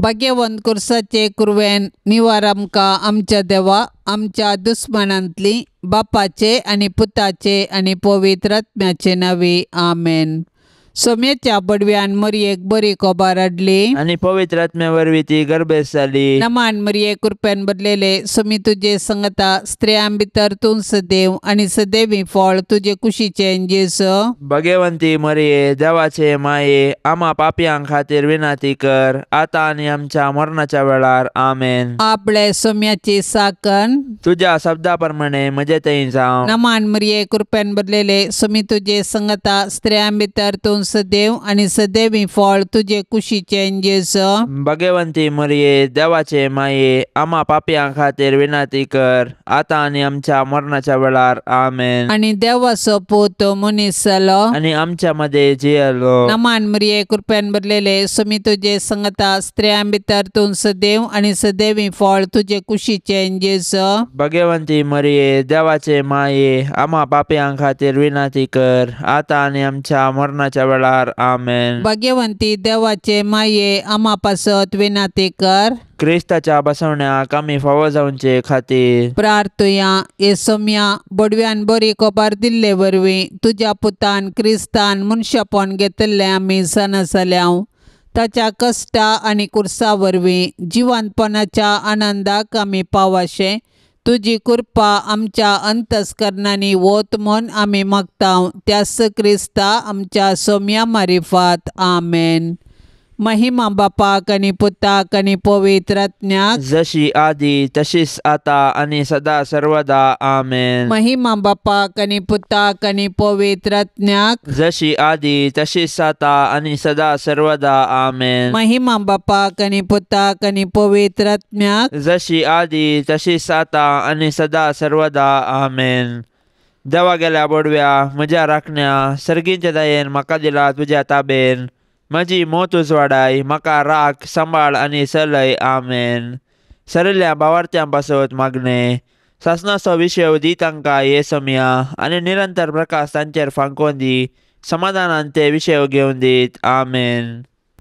भाग्यवंत कुर्साचे कुरवेन निवार आमकां आमच्या देवा आमच्या दुस्मनांतली बापाचे आनी पुताचे आनी पवित्र आत्म्याचे नांवी आमेन। सोम्याच्या बडव्यान मरयेक बरी कोबार हाडली आणि पवित्र आत्म्या वरवीं ती गर्भेस जाली। नमान मरये कृपेन बदलेले सोमी तुजे संगता स्त्रियां भितर तूं सदैव आनी सदैवी फळ तुजे कुशीचे जेसो। भाग्यवंती मरिये देवाचे माये आम्हा पापयांक खातीर विनाती कर आता आनी आमच्या मरणाच्या वेळार आमेन। आपले सोम्याची साकन तुझ्या शब्दा प्रमाणे म्हजे थंय जावं। नमान मरये कृपेन बदलेले सोमी तुजे संगता स्त्रियां भितर तूं सदैव आनी सदैवी फळ तुजे कुशीचे जेसो। भाग्यवंती मरिये देवाचे माये आम्हा पापयांक खातीर विनाती कर आता आनी आमच्या मरणाच्या वेळार आमेन। आनी देवाचो पूत मनीस जालो आणि आमच्या मध्ये जियेलो। नमान मरये कृपेन बदलेले सोमी तुजे संगता स्त्रियां भितर तूं सदैव आनी सदैवी फळ तुजे कुशीचे जेसो। भाग्यवंती मरिये देवाचे माये आम्हा पापयांक खातीर विनाती कर आता आनी आमच्या मरणाच्या वेळार आमेन। भाग्यवंती देवाचे माये आम्हा पासत विनाती कर क्रिस्ताच्या बसवण्याक आमी फावो जावचे खातीर प्रार्थुया। ये सोम्या बडव्यान बरी कोबार दिल्ले वरवीं तुज्या पुतान क्रिस्तान मनशापण घेतले आमी सणसल्याव ताच्या कश्टा आनी कुर्सा वरवीं जिवंतपणाच्या आनंदाक आमी पावाशे तुजी कृपा आमच्या अंतस्करणांनी वोत म्हूण आमी मागताव त्यास क्रिस्ता आमच्या सोम्या मारिफात आमेन। महिमा बापाक आनी पुताक आनी पवित्र आत्म्याक जशी आदी तशीच आता आनी सदा सर्वदा आमेन। महिमा बापाक आनी पुताक आनी पवित्र आत्म्याक जशी आदी तशीच आता आनी सदा सर्वदा आमेन। महिमा बापाक आनी पुताक आनी पवित्र आत्म्याक जशी आदी तशीच आता आनी सदा सर्वदा आमेन। देवा गेल्या बडव्या म्हज्या राखण्या सर्गींच्या दयेन म्हाका दिला तुज्या ताबेन म्हजी मोत उजवाडाय म्हाका राख सांबाळ आनी चलय आमेन। सरल्या भावार्थ्यां पासत मागणे सासणाचो विशय दी तांकां ये सोम्या आनी निरंतर प्रकाश तांचेर फांकोवन दी समाधानान ते विशय घेवन दीत आमेन।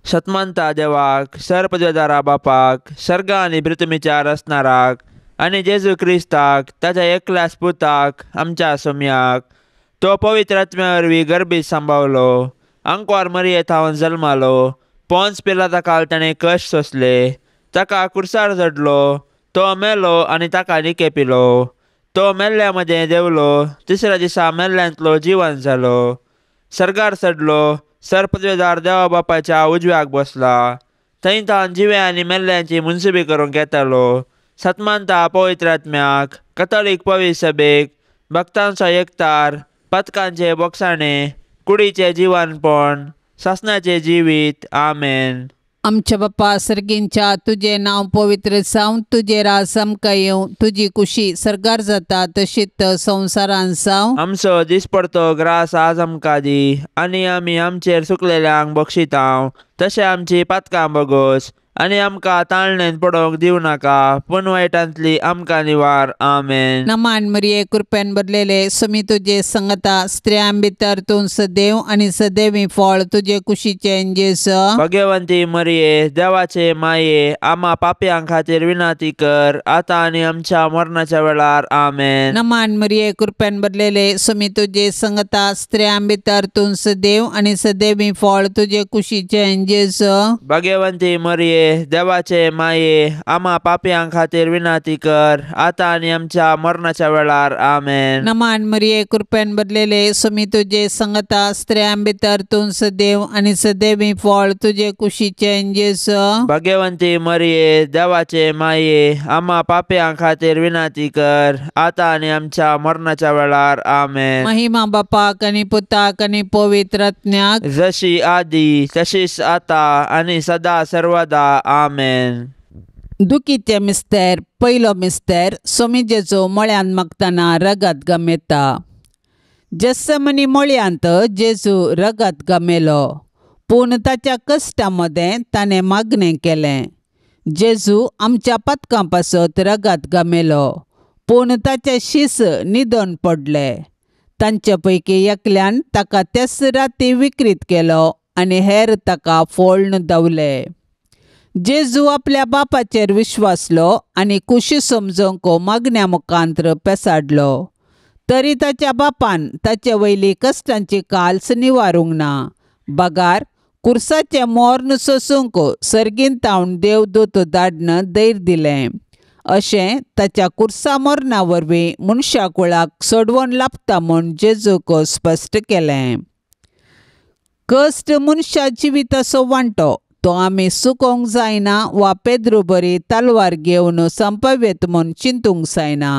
शतमंता देवाक सरपदवेदारा बापाक सर्गा आनी पृथ्वीच्या रचणाराक आनी जेजू क्रिस्ताक ताच्या एकल्याच पुताक आमच्या सोम्याक तो पवित्र आत्म्या वरवीं गर्भीत सांबावलो आंकवार मरये थावन जल्मालो पोंच पिलाता काल ताणें कश्ट सोंसले ताका कुर्सार चडलो तो मेलो आनी ताका निकेपिलो तो मेल्ल्या मदें देवलो तिसऱ्या दिसा मेल्ल्यांतलो जिवंत जालो सर्गार चडलो सरपदवेदार देवा बापाच्या उजव्याक बसला थंय थावन जिवे आनी मेल्ल्यांची मुनसिबी करूंक येतालो। सतमानता पवित्र आत्म्याक कथोलीक पवित्र सभेक भक्तांचो एकतार पथकांचे बोगसाणे कुडीचे जिवनपण सासणाचे जिवीत आमेन। आमच्या बापा सर्गींच्या तुझे नाव पवित्र जावं तुझे राज आमकां येवं तुजी कुशी सर्गार जाता तशीच संवसारान जावं। आमचो दिसपडतो ग्रास आज आमकां दी आनी आमी आमचेर चुकलेल्यांक बक्षितांव तशें आमची पातकां बगोस आनी आमकां ताळणेन पडोवंक दिवं नाका पूण वायटांतली आमकां निवार आमेन। नमान मरये कृपेन बदलेले सोमी तुजे संगता स्त्रियां भितर तूं सदैव आनी सदैवी फळ तुजे कुशीचे जेसो। भाग्यवंती मरिये देवाचे माये आम्हा पापयांक खातीर विनाती कर आता आनी आमच्या मरणाच्या वेळार आमेन। नमान मरये कृपेन बदलेले सोमी तुजे संगता स्त्रियां भितर तूं सदैव आनी सदैवी फळ तुजे कुशीचे जेसो। भाग्यवंती मरिये देवाचे माये आम्हा पापयांक खातीर विनाती कर आता आनी आमच्या मरणाच्या वेळार आमेन। नमान मरये कृपेन बदलेले सोमी तुजे संगता स्त्रियां भितर तूं सदैव आनी सदैवी फळ तुजे कुशीचे जेसो। भाग्यवंती मरिये देवाचे माये आम्हा पापयांक खातीर विनाती कर आता आनी आमच्या मरणाच्या वेळार आमेन। महिमा बापाक आनी पुताक आनी पवित्र आत्म्याक जशी आदी तशीच आता आनी सदा सर्वदा आमेन। दुखीचे मिस्तेर पयलो मिस्तेर सोमी जेजू मळ्यान मागतना रगत गमेता। जेसमनी मळ्यांत जेजू रगत गमेलो पूण ताच्या कश्टा मदें ताणें मागणें केलें। जेजू आमच्या पातकां पासत रगत गमेलो पूण ताचे शीस निदन पडले तांचे पैकी एकल्यान ताका तेच राती विकृत केलो आनी हेर ताका फोळण दवले। जेजू आपल्या बापाचेर विश्वासलो आनी कुशी समजोवंक मागण्या मुखांत्र पेसाडलो. तरी ताच्या बापान ताचे वयली कश्टांची काल्स निवारूंक ना. बागार कुर्साचें मोर्न सोसूंक सर्गीन तावन देवदूत धाडन दैर दिलें. अशें ताच्या कुर्सा मोर्ना वरवीं मनशा कुळाक सोडवण लाभता म्हूण जेजूक स्पश्ट केलें. कश्ट मनशा जिविताचो वांटो तो आमी चुकोवंक जायना वा पेद्रू बरी तलवार घेवन संपवेत म्हूण चिंतूंक जायना.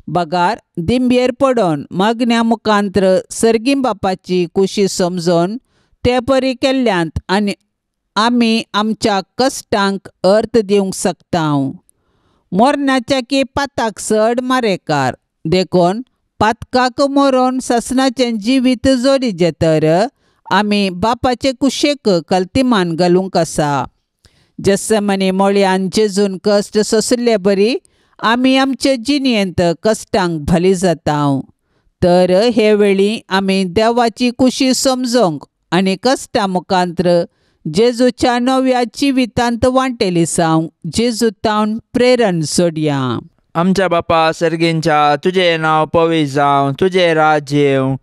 बागार दिंबयेर पडोन मागण्या मुखांत्र सर्गीं बापाची कुशी समजोन ते परी केल्ल्यांत आनी आमी आमच्या कश्टांक अर्थ दिवंक शकता. मोरणाच्या की पाताक चड मारेकार देखून पातकाक मोरोन सासणाचें जिवीत जोडिचें तर आमी बापाचे कुशेक कल्तिमान घालूंक आसा. जेसमनी मोळ्यान जेजून कश्ट सोंसले बरी आमी आमचे जिणेंत कश्टांक भली जाता. तर हे वेळी आमी देवाची कुशी समजोंक आनी कश्टा मुखांत्र जेजूच्या नव्या जिवितांत वांटेली जावंक जेजू तावन प्रेरण सोडया. आमच्या बापा सर्गींच्या तुजें नांव पवित्र जावं, तुजें राज्य येवं,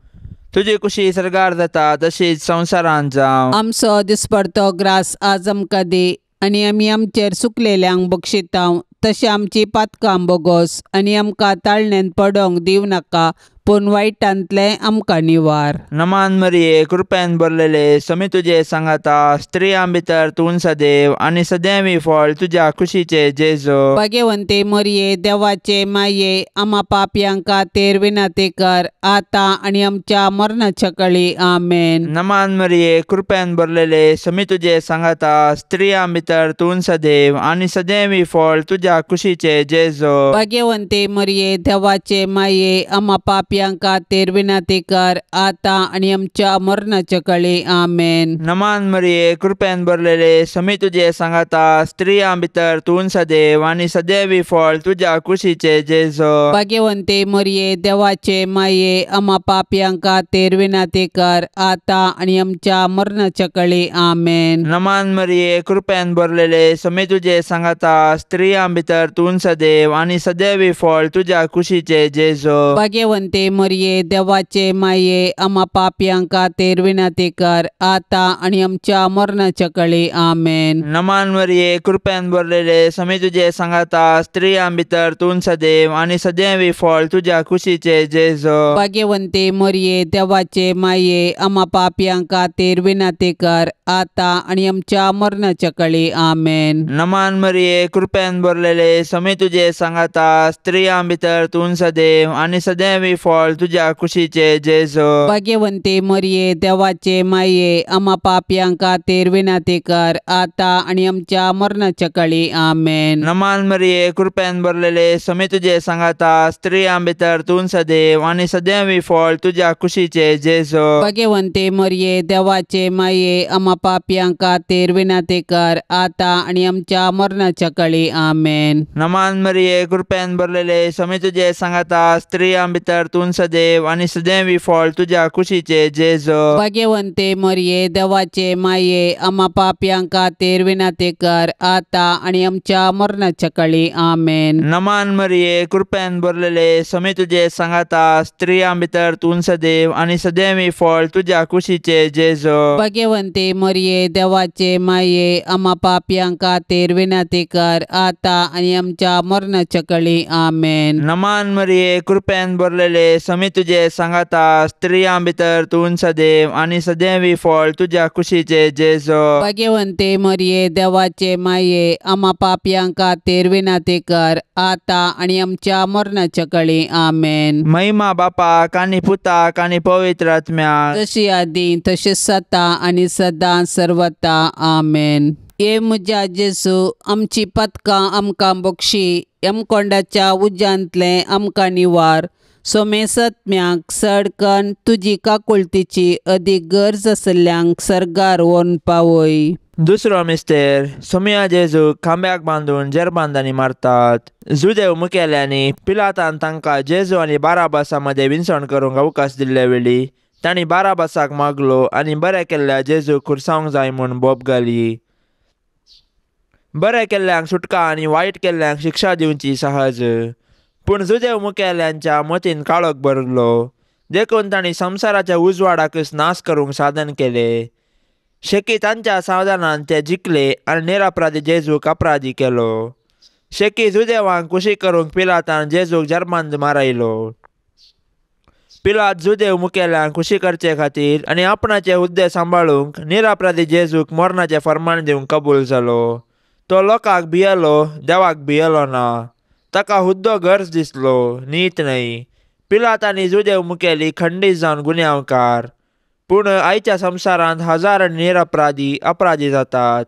तुजी कुशी सरगार जाता तशीच संवसारांत जावं. आमचो दिसपडतो ग्रास आज आमकां दी आनी आमी आमचेर चुकलेल्यांक बक्षिता तशें आमची पातकां बोगोस आनी आमकां ताळणेंत पडोवंक दिवं नाका पूण वायटांतले आमकां निवार. नमान मरिये कृपेन भरलेले समी तुजे सांगाता स्त्रियां भितर तूं सदैव आनी सदैवी फळ तुज्या कुशीचे जेजू. भाग्यवंते मरिये देवाचे माये आम्हा पापयांक खातीर विनंती कर आतां आनी आमच्या मरणाच्या काळी आमेन. नमान मरिये कृपेन भरलेले समी तुजे सांगाता स्त्रियां भितर तूं सदैव आनी सदैवी फळ तुज्या कुशीचे जेजू. भाग्यवंते मरिये देवाचे माये आम्हा पापयांक खातीर विनंती कर आतां आनी आमच्या मरणाच्या काळी आमेन. नमान मरिये कृपेन भरलेले समी तुजे सांगाता स्त्रियां भितर तूं सदैव आनी सदैवी फळ तुज्या कुशीचे जेजू. भाग्यवंते मरिये देवाचे माये आम्हा पापयांक खातीर विनंती कर आतां आनी आमच्या मरणाच्या काळी आमेन. नमान मरिये कृपेन भरलेले समी तुजे सांगाता स्त्रियां भितर तूं सदैव आनी सदैवी फळ तुज्या कुशीचे जेजू. भाग्यवंते मरिये देवाचे माये आम्हा पापयांक खातीर विनंती कर आतां आनी आमच्या मरणाच्या काळी आमेन. नमान मरिये कृपेन भरलेले समी तुजे सांगाता स्त्रियां भितर तूं सदैव आनी सदैवी फळ तुज्या कुशीचे जेजू. भाग्यवंते मरिये देवाचे माये आम्हा पापयांक खातीर विनंती कर आतां आनी आमच्या मरणाच्या काळी आमेन. नमान मरिये कृपेन भरलेले समी तुजे सांगाता स्त्रियां भितर तूं सदैव आनी सदैवी फळ तुज्या कुशीचे जेजू. भाग्यवंते मरिये देवाचे माये आम्हा पापयांक खातीर विनंती कर आतां आनी आमच्या मरणाच्या काळी आमेन. नमान मरिये कृपेन भरलेले समी तुजे सांगाता स्त्रियां भितर तूं सदैव आनी सदैवी फळ तुज्या कुशीचे जेजू. भाग्यवंते मरिये देवाचे माये आम्हा पापयांक खातीर विनंती कर आतां आनी आमच्या मरणाच्या काळी आमेन. नमान मरिये कृपेन भरलेले समी तुजे सांगाता स्त्रियां भितर तूं सदैव आनी सदैवी फळ तुज्या कुशीचे जेजू. भाग्यवंते मरिये देवाचे माये आम्हा पापयांक खातीर विनंती कर आतां आनी आमच्या मरणाच्या काळी आमेन. नमान मरिये कृपेन भरलेले समी तुजे सांगाता स्त्रियां भितर तूं सदैव आनी सदैवी फळ तुज्या कुशीचे जेजू. भाग्यवंते मरिये देवाचे माये आम्हा पापयांक खातीर विनंती कर आतां आनी आमच्या मरणाच्या काळी आमेन. नमान मरिये कृपेन भरलेले समी तुजे सांगाता स्त्रियां भितर तूं सदैव आनी सदैवी फळ तुज्या कुशीचे जेजू. भाग्यवंते मरिये देवाचे माये आम्हा पापयांक खातीर विनंती कर आतां आनी आमच्या मरणाच्या काळी आमेन. महिमा बापाक आनी पुताक आनी पवित्र आत्म्याक जशी आदी तशेंच सता आनी सदां सर्वता आमेन. हे म्हज्या जेजू आमची पथकां आमकां बक्षी यमकोंडाच्या उज्यांतले आमकां निवार. सोमे सत्म्याक सडकन तुजी काकुळतीची अदीक गरज आसल्ल्यांक सर्गार व्हरून पावय. दुसरो मिस्तेर सोम्या जेजू खांब्याक बांदून जेरबांदांनी मारतात. जुदेव मुखेल्यांनी पिलातान तांकां जेजू आनी बाराबासा मदें विंचण करूंक अवकाश दिल्ले वेळी तांणी बाराबासाक मागलो आनी बरें केल्ल्या जेजू खुरसावंक जाय म्हूण बोब घाली. बरें केल्ल्यांक सुटका आनी वायट केल्ल्यांक शिक्षा दिवची सहज. पूण जुदेव मुखेल्यांच्या मतीन काळोख भरलो, देखून तांणी संवसाराच्या उजवाडाकच नाश करूंक साधन केले. शेकी तांच्या साधनान ते जिखले आनी निरपराधी जेजूक अपराधी केलो. शेकी जुदेवांक खुशी करूंक पिलातान जेजूक जर्मांत मारयलो. पिलात जुदेव मुखेल्यांक खुशी करचे खातीर आनी आपणाचे हुद्दे सांबाळूंक निरपराधी जेजूक मरणाचें फर्माण दिवंक कबूल जालो. तो लोकांक भियेलो, देवाक भियेलो ना. ताका हुद्दो गरज दिसलो, नीत न्हय. पिलात आनी जुदेव मुखेली खंडीत जावन गुन्यांवकार. पूण आयच्या संवसारांत हजार निरपराधी अपराधी जातात.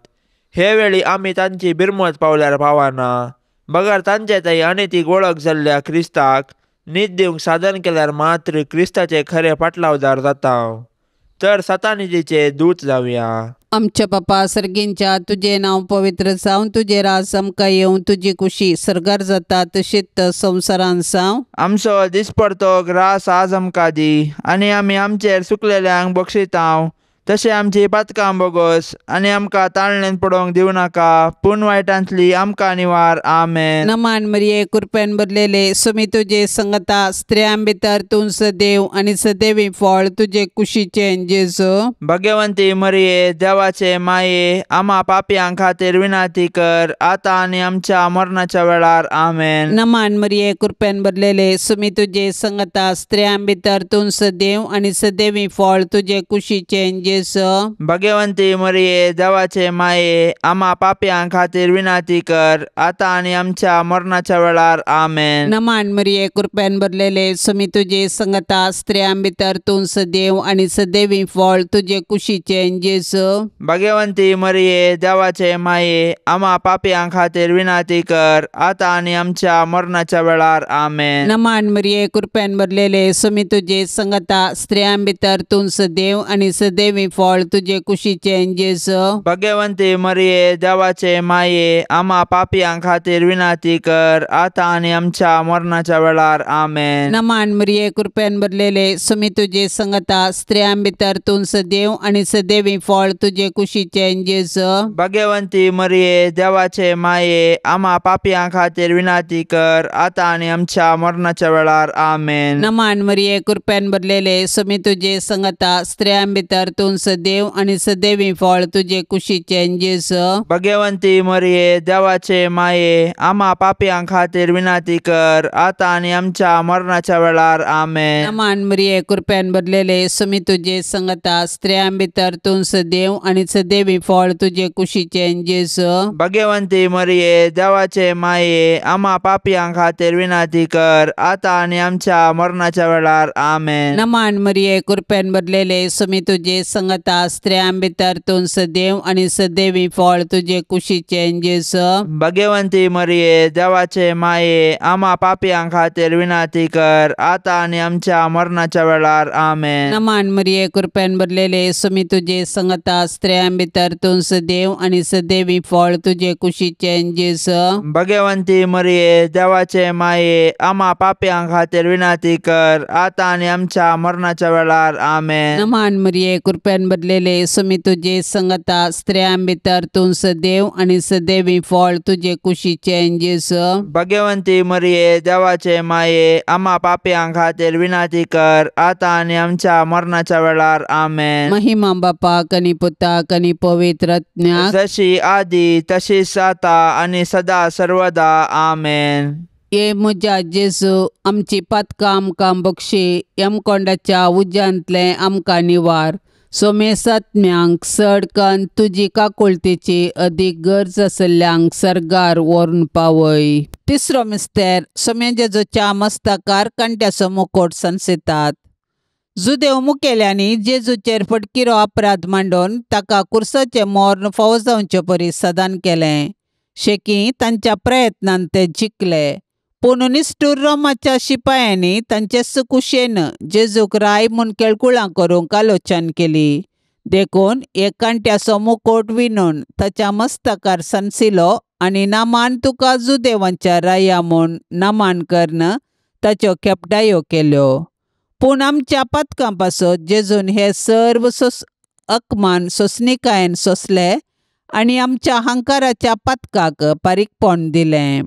हे वेळी आमी तांची बिरमत पावल्यार पावना. बगर तांचे थंय अनैतीक वळख जाल्ल्या क्रिस्ताक न्हीद दिवंक साधन केल्यार मात्र क्रिस्ताचे खरे पाटलावदार जाता. तर सतानितीचे दूत जावया. आमच्या बापा सर्गींच्या, तुझे नाव पवित्र जावन, तुझे राज आमकां येवं, तुजी कुशी सरकार जाता तशीच संवसारांत जावं. आमचो दिसपडतो ग्रास आज आमकां दी, आनी आमी आमचेर चुकलेल्यांक बक्षितांव, तशें आमची पातकां बोगोस आनी आमकां ताळणेंत पडोवंक दिवं नाका, पूण वायटांतली आमकां निवार. आमेन. नमान मरिये, कृपेन भरलेले, सुमी तुजे संगता, स्त्रियां भितर तूं सदैव आनी सदैवी फळ तुजे कुशीचें जेजू. भगवंती मरिये, देवाचे माये, आम्हा पापयां खातीर विनाती कर, आतां आनी आमच्या मरणाच्या वेळार. आमेन. नमान मरिये, कृपेन भरलेले, सुमी तुजे संगता, स्त्रियां भितर तूं सदैव आनी सदैवी फळ तुजे कुशीचें जेजू. भगवंती मरिये, देवाचे माये, आम्हा पापयां खातीर विनाती कर, आतां आनी आमच्या मरणाच्या वेळार. आमेन. नमान मरिये, कृपेन भरलेले, सुमी तुजे संगता, स्त्रियां भितर तूं सदैव आनी सदैवी फळ तुजे कुशीचें जेजू. भगवंती मरिये, देवाचे माये, आम्हा पापयां खातीर विनाती कर, आतां आनी आमच्या मरणाच्या वेळार. आमेन. नमान मरिये, कृपेन भरलेले, सुमी तुजे संगता, स्त्रियां भितर तूं सदैव आनी सदैवी फळ तुजे कुशीचें जेजू. भगवंती मरिये, देवाचे माये, आम्हा पापयां खातीर विनाती कर, आतां आनी आमच्या मरणाच्या वेळार. आमेन. नमान मरिये, कृपेन भरलेले, सुमी तुजे संगता, स्त्रियां भितर तूं सदैव आनी सदैवी फळ तुजे कुशीचें जेजू. भगवंती मरिये, देवाचे माये, आम्हा पापयां खातीर विनाती कर, आतां आनी आमच्या मरणाच्या वेळार. आमेन. नमान मरिये, कृपेन भरलेले, सुमी तुजे संगता, स्त्रियां भितर तूं सदैव आनी सदैवी फळ तुजे कुशीचें जेजू. भगवंती मरिये, देवाचे माये, आम्हा पापयां खातीर विनाती कर, आतां आनी आमच्या मरणाच्या वेळार. आमेन. नमान मरिये, कृपेन भरलेले, सुमी तुजे संगता, स्त्रियां भितर तूं सदैव आनी सदैवी फळ तुजे कुशीचें जेजू. भगवंती मरिये, देवाचे माये, आम्हा पापयां खातीर विनाती कर, आतां आनी आमच्या मरणाच्या वेळार. आमेन. नमान मरिये, कृपेन भरलेले, सुमी तुजे संगता, स्त्रियां भितर तूं सदैव आनी सदैवी फळ तुजे कुशीचें जेजू. भगवंती मरिये, देवाचे माये, आम्हा पापयां खातीर विनाती कर, आतां आनी आमच्या मरणाच्या वेळार. आमेन. नमान मरिये, कृपेन भरलेले, सुमी तुजे संगता, स्त्रियां भितर तूं सदैव आनी सदैवी फळ तुजे कुशीचें जेजू. भगवंती मरिये, देवाचे माये, आम्हा पापयां खातीर विनाती कर, आतां आनी आमच्या मरणाच्या वेळार. आमेन. नमान मरिये, कृपेन भरलेले, सुमी तुजे संगता, स्त्रियां भितर तूं सदैव आनी सदैवी फळ तुजे कुशीचें जेजू. भगवंती मरिये, देवाचे माये, आम्हा पापयां खातीर विनाती कर, आतां आनी आमच्या मरणाच्या वेळार. आमेन. महिमा बापाक आनी पुताक आनी पवित्र आत्म्याक, जशी आदी तशीच आता आनी सदा सर्वदा. आमेन. ये म्हज्या जेजू, आमची पातकां आमकां बक्षी, यमकोंडाच्या उज्यांतले आमकां निवार. सोमेसात्म्यांक सडकन तुजी काकुळतेची अदीक गरज आसल्ल्यांक सरगार व्हरून पावय. तिसरो मिस्तेर, सोम्या जेजूच्या मस्तकार कांट्याचो मुकोट संसितात. जुदेव मुखेल्यांनी जेजूचेर फटकिरो अपराध मांडून ताका कुर्साचे मोर्न फावो जावचे परी सदान केलें. शेकी तांच्या प्रयत्नान ते जिखले. पूण निश्ठूर रोमाच्या शिपायांनी तांचे सुकुशेन जेजूक राय म्हूण केळकुळां करूंक आलोचन केली. देखून एक कांट्याचो मुकोट विणून ताच्या मस्तकार संसिलो आनी नामान तुका जुदेवांच्या राया म्हूण नामान करन ताच्यो खेपडायो केल्यो. पूण आमच्या पातकां पासत जेजून हे सर्व अकमान सोंसणिकायेन सोंसले आनी आमच्या हंकाराच्या पातकाक पारीकपण दिलें.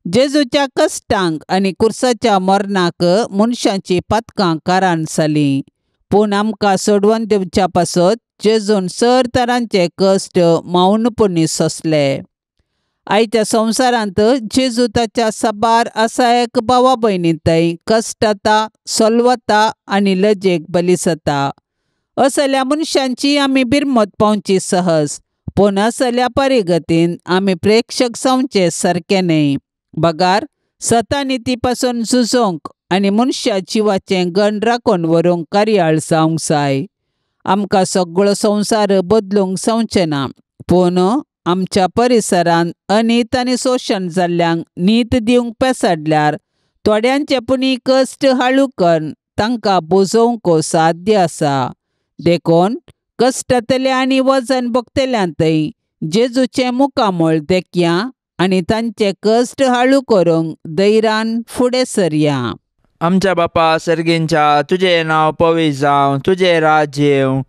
जेजूच्या कश्टांक आनी कुर्साच्या मरणाक मनशांची पातकां कारान जालीं, पूण आमकां सोडवून दिवच्या पासत जेजून सर तरांचे कश्ट मौनपणी सोंसले. आयच्या संवसारांत जेजू ताच्या साबार आसायक भावा भयणींतय कश्टाता, सोलवता आनी लजेक बली जाता. असल्या मनशांची आमी बिरमत पावची सहज, पूण असल्या परिगतीन आमी प्रेक्षक जावचे सारके न्हय. बगार सतानिती पासून झुजोंक आनी मनशा जिवाचें गण राखून व्हरूंक कार्याळ जावंक जाय. आमकां सगळो संवसार बदलूंक जावचें ना, पूण आमच्या परिसरांत अनीत आनी शोशण जाल्ल्यांक न्हीद दिवंक पेसाडल्यार थोड्यांचे पुणी कश्ट हाळू करून तांकां बुजोवंक साध्य आसा. देखून कश्टांतल्या आनी वजन भोगतल्यांतय जेजूचें मुखामोळ देखया आनी तांचे कश्ट हाळू करूंक धैर्यान फुडें सरया. आमच्या बापा सर्गींच्या, तुजें नांव पवित्र जावं, तुजें राज्य येवं,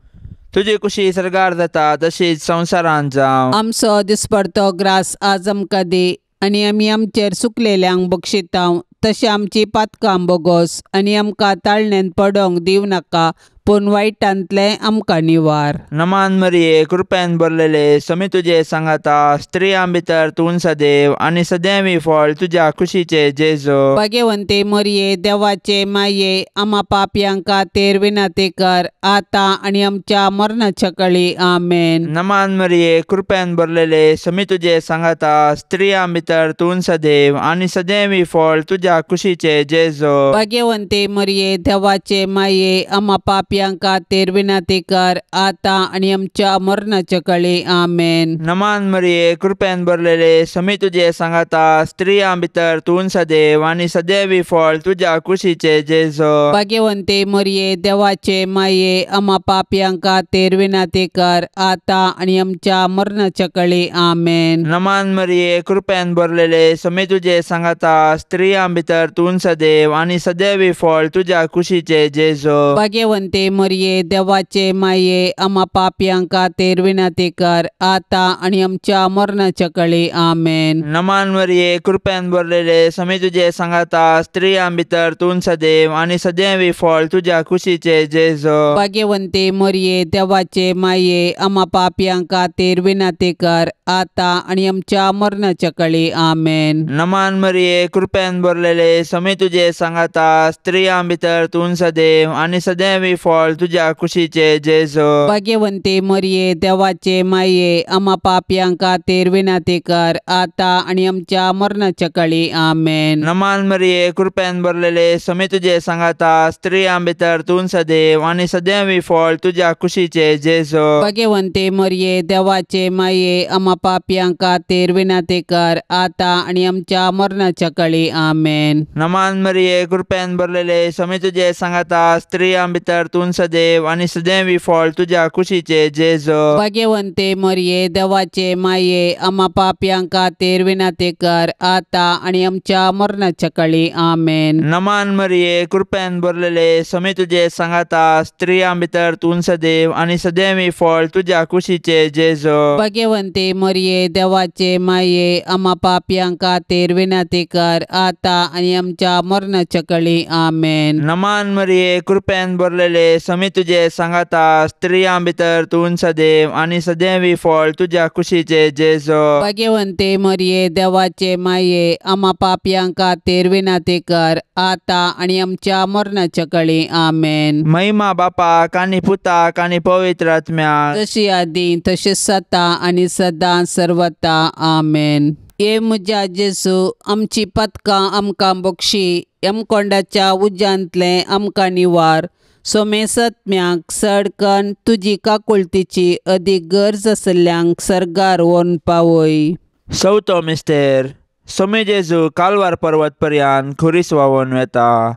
तुजी कुशी सरकार जाता तशीच संवसारांत जावं. आमचो दिसपडतो ग्रास आज आमकां दी, आनी आमी आमचेर चुकलेल्यांक बक्षितांव तशें आमची पातकां बोगोस, आनी आमकां ताळणेंत पडोवंक दिव नाका, पूण वायटांतले आमकां निवार. नमान मरिये, कृपेन भरलेले, समी तुजे सांगाता, स्त्रियां भितर तूं सदैव आनी सदैवी फळ तुज्या कुशीचे जेजू. भाग्यवंते मरिये, देवाचे माये, आम्हा पापयांक खातीर विनंती कर, आता आनी आमच्या मरणाच्या काळी आमेन. नमान मरिये, कृपेन भरलेले, समी तुजे सांगाता, स्त्रियां भितर तूं सदैव आनी सदैवी फळ तुज्या कुशीचे जेजू. भाग्यवंते मरिये, देवाचे माये, आम्हा पापयांक खातीर विनंती कर, आता आनी आमच्या मरणाच्या काळी आमेन. नमान मरिये, कृपेन भरलेले, समी तुजे सांगाता, स्त्रियां भितर तूं सदैव आनी सदैवी फळ तुज्या कुशीचे जेजू. भाग्यवंते मरिये, देवाचे माये, आम्हा पापयांक खातीर विनंती कर, आता आनी आमच्या मरणाच्या काळी आमेन. नमान मरिये, कृपेन भरलेले, समी तुजे सांगाता, स्त्रियां भितर तूं सदैव आनी सदैवी फळ तुज्या कुशीचे जेजू. भाग्यवंते मरिये, देवाचे माये, आम्हा पापयांक खातीर विनंती कर, आता आनी आमच्या मरणाच्या काळी आमेन. नमान मरिये, कृपेन भरलेले, समी तुजे सांगाता, स्त्रियां भितर तूं सदैव आनी सदैवी फळ तुज्या कुशीचे जेजू. भाग्यवंते मरिये, देवाचे माये, आम्हा पापयांक खातीर विनंती कर, आता आनी आमच्या मरणाच्या काळी आमेन. नमान मरिये, कृपेन भरलेले, समी तुजे सांगाता, स्त्रियां भितर तूं सदैव आनी सदैवी फळ तुज्या कुशीचे जेजू. भाग्यवंते मरिये, देवाचे माये, आम्हा पापयांक खातीर विनंती कर, आता आनी आमच्या मरणाच्या काळी आमेन. नमान मरिये, कृपेन भरलेले, समी तुजे सांगाता, स्त्रियां भितर तूं सदैव आनी सदैवी फळ तुज्या कुशीचे जेजू. भाग्यवंते मरिये, देवाचे माये, आम्हा पापयांक खातीर विनंती कर, आता आनी आमच्या मरणाच्या काळी आमेन. नमान मरिये, कृपेन भरलेले, समी तुजे सांगाता, स्त्रियां भितर तूं सदैव आनी सदैवी फळ तुज्या कुशीचे जेजू. भाग्यवंते मरिये, देवाचे माये, आम्हा पापयांक खातीर विनंती कर, आता आनी आमच्या मरणाच्या काळी आमेन. नमान मरिये, कृपेन भरलेले, समी तुजे सांगाता, स्त्रियां भितर तूं सदैव आनी सदैवी फळ तुज्या कुशीचे जेजू. भाग्यवंते मरिये, देवाचे माये, आम्हा पापयांक खातीर विनंती कर, आता आनी आमच्या मरणाच्या काळी आमेन. नमान मरिये, कृपेन भरलेले, समी तुजे सांगाता, स्त्रियां भितर तूं सदैव आनी सदैवी फळ तुज्या कुशीचे जेजू. भाग्यवंते मरिये, देवाचे माये, आम्हा पापयांक खातीर विनंती कर, आता आनी आमच्या मरणाच्या काळी आमेन. महिमा बापाक आनी पुताक आनी पवित्र आत्म्याक, जशी आदी तशीच सता आनी सदां सर्वता आमेन. ये म्हज्या जेजू, आमची पातकां आमकां बक्षी, यमकोंडाच्या उज्यांतले आमकां निवार. सोमे सत्म्याक सडकन तुजी काकुळतीची अदीक गरज आसल्ल्यांक सर्गार व्हरून पावय. चवथो मिस्तेर. सोमे जेजू कालवार पर्वत पर्यान खुरीस व्हांवून वेता.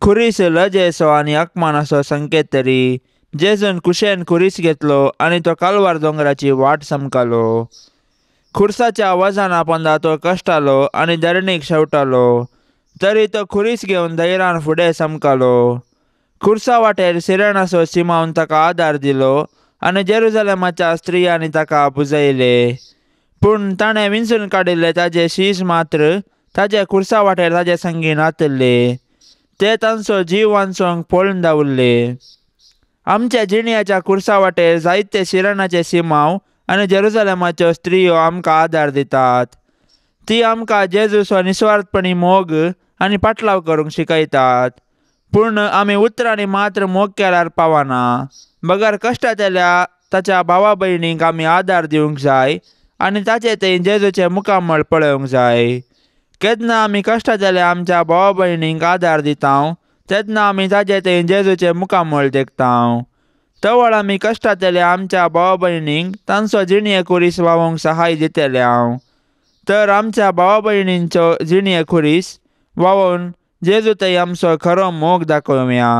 खुरीस लजेचो आनी अकमानाचो संकेत तरी जेजून कुशेन खुरीस घेतलो आनी तो कालवार दोंगराची वाट समकालो. खुर्साच्या वजना पोंदा तो कश्टालो आनी धरणीक शेवटालो, तरी तो खुरीस घेवन धैर्यान फुडें समकालो. खुर्सा वाटेर सिरणसो सिमावन ताका आदार दिलो आनी जेरुसलेमाच्या स्त्रियांनी ताका बुजयले. पूण ताणें विंचून काडिल्ले ताजे शीश मात्र ताजे खुर्सा वाटेर ताजे संगी नातल्ले. ते तांचो जीव वांचोंक पळून दावरले. आमच्या जिणयाच्या खुर्सा वाटेर जायते शिराणाचे सिमांव आनी जेरुसलेमाच्यो स्त्रियो आमकां आदार दितात. ती आमकां जेजूचो निस्वार्थपणी मोग आनी पाटलाव करूंक शिकयतात. पूण आमी उतरांनी मात्र मोग केल्यार पावना. बगर कश्टांतल्या ताच्या भावा भयणींक आमी आदार दिवंक जाय आनी ताचे थंय जेजूचें मुखामळ पळोवंक जाय. केन्ना आमी कश्टांतल्या आमच्या भावा भयणींक आदार दिता तेन्ना आमी ताचे थंय जेजूचें मुखामळ देखता. तवळ आमी कश्टांतल्या आमच्या भावा भयणींक तांचो जिणये खुरीस व्हावंक सहाय दितल्या. तर आमच्या भावा भयणींचो जिणये खुरीस व्हावून जेजू थंय आमचो खरो मोग दाखोवया.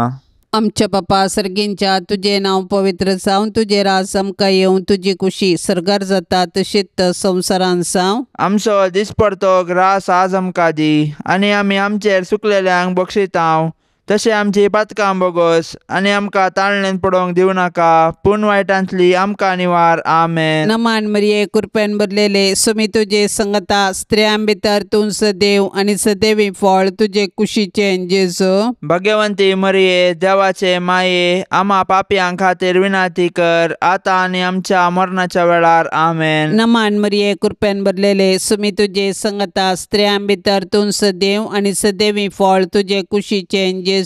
आमच्या बापा सर्गींच्या तुझे नाव पवित्र जावन तुझे राज आमकां येवं. तुजी कुशी सरगार जाता तशीच संवसारान जावं. आमचो दिसपडतो ग्रास आज आमकां दी आनी आमी आमचेर चुकलेल्यांक बक्षितांव तशें आमची पातकां बोगोस आनी आमकां ताळणेंत पडोवंक दिवं नाका पूण वायटांतली आमकां निवार. आमेन. नमान मरिये कृपेन भरलेले सुमी तुजे संगता स्त्रियां भितर तूं सदैव आनी सदैवी फळ तुजे कुशीचे जेजू. भाग्यवंती मरिये देवाचे माये आम्हा पापयांक खातीर विनाती कर आतां आनी आमच्या मरणाच्या वेळार. आमेन. नमान मरिये कृपेन भरलेले सुमी तुजे संगता स्त्रियां भितर तूं सदैव आनी सदैवी फळ तुजे कुशीचे जेजू.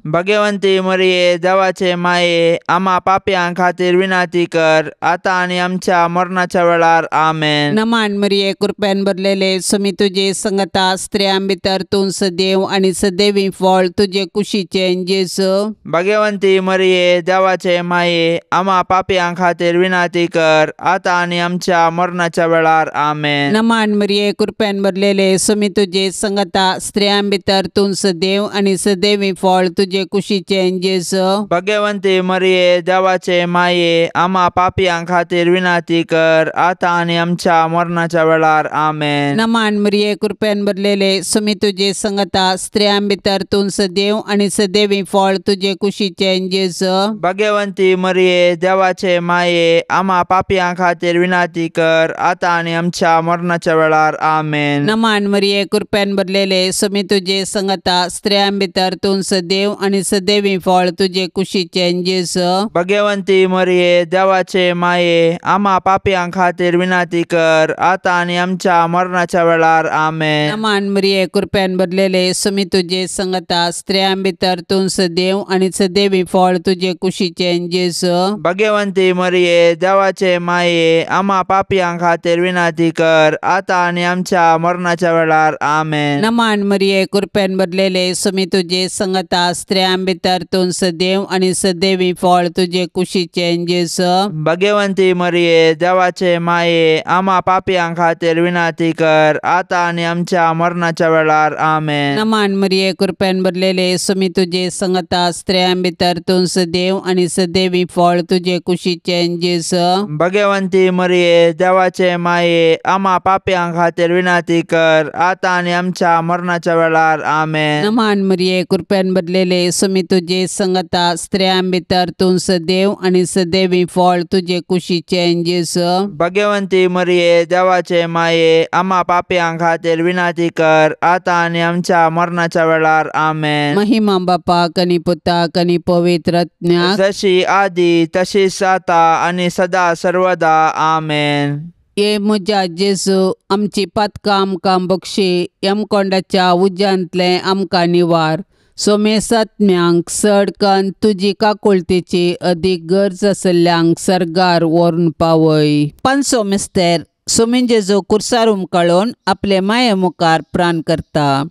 भाग्यवंती मरिये देवाचे माये आम्हा पापयांक खातीर विनाती कर आतां आनी आमच्या मरणाच्या वेळार. आमेन. नमान मरिये कृपेन भरलेले सुमी तुजे संगता स्त्रियां भितर तूं सदैव आनी सदैवी फळ तुजे कुशीचे जेजू. भाग्यवंती मरिये देवाचे माये आम्हा पापयांक खातीर विनाती कर आतां आनी आमच्या मरणाच्या वेळार. आमेन. नमान मरिये कृपेन भरलेले सुमी तुजे संगता स्त्रियां भितर तूं सदैव आनी सदैवी फळ तुजे कुशीचे जेजू. भाग्यवंती मरिये देवाचे माये आम्हा पापयांक खातीर विनाती कर आतां आनी आमच्या मरणाच्या वेळार. आमेन. नमान मरिये कृपेन भरलेले सुमी तुजे संगता स्त्रियां भितर तूं सदैव आनी सदैवी फळ तुजे कुशीचे जेजू. भाग्यवंती मरिये देवाचे माये आम्हा पापयांक खातीर विनाती कर आतां आनी आमच्या मरणाच्या वेळार. आमेन. नमान मरिये कृपेन भरलेले सुमी तुजे संगता स्त्रियां भितर तूं सदैव आनी सदैवी फळ तुजे कुशीचे जेजू. भाग्यवंती मरिये देवाचे माये आम्हा पापयांक खातीर विनाती कर आतां आनी आमच्या मरणाच्या वेळार. आमेन. नमान मरिये कृपेन भरलेले सुमी तुजे संगता स्त्रियां भितर तूं सदैव आनी सदैवी फळ तुजे कुशीचे जेजू. भाग्यवंती मरिये देवाचे माये आम्हा पापयांक खातीर विनाती कर आतां आनी आमच्या मरणाच्या वेळार. आमेन. नमान मरिये कृपेन भरलेले सुमी तुजे संगता स्त्रियां भितर तूं सदैव आनी सदैवी फळ तुजे कुशीचे जेजू. भाग्यवंती मरिये देवाचे माये आम्हा पापयांक खातीर विनाती कर आतां आनी आमच्या मरणाच्या वेळार. आमेन. नमान मरिये कृपेन भरलेले सुमी तुजे संगता स्त्रियां भितर तूं सदैव आनी सदैवी फळ तुजे कुशीचे जेजू. भाग्यवंती मरिये देवाचे माये आम्हा पापयांक खातीर विनाती कर आतां आनी आमच्या मरणाच्या वेळार. आमेन. नमान मरिये कृपेन भरलेले सुमी तुजे संगता स्त्रियां भितर तूं सदैव आनी सदैवी फळ तुजे कुशीचे जेजू. भाग्यवंती मरिये देवाचे माये आम्हा पापयांक खातीर विनाती कर आतां आनी आमच्या मरणाच्या वेळार. आमेन. महिमा बापाक आनी पुताक आनी पवित्र आत्म्याक जशी आदी तशीच आता आनी सदा सर्वदा. आमेन. ये म्हज्या जेजू आमची पातकां आमकां बक्षी यमकोंडाच्या उज्यांतले आमकां निवार. सोमेसात्म्यांक सडकन तुजी काकुळतेची अदीक गरज आसल्ल्यांक सरगार व्हरून पावय. पांचवो मिस्तेर सोमीन जेजू कुर्सार उमकळून आपले माये मुखार प्राण करता.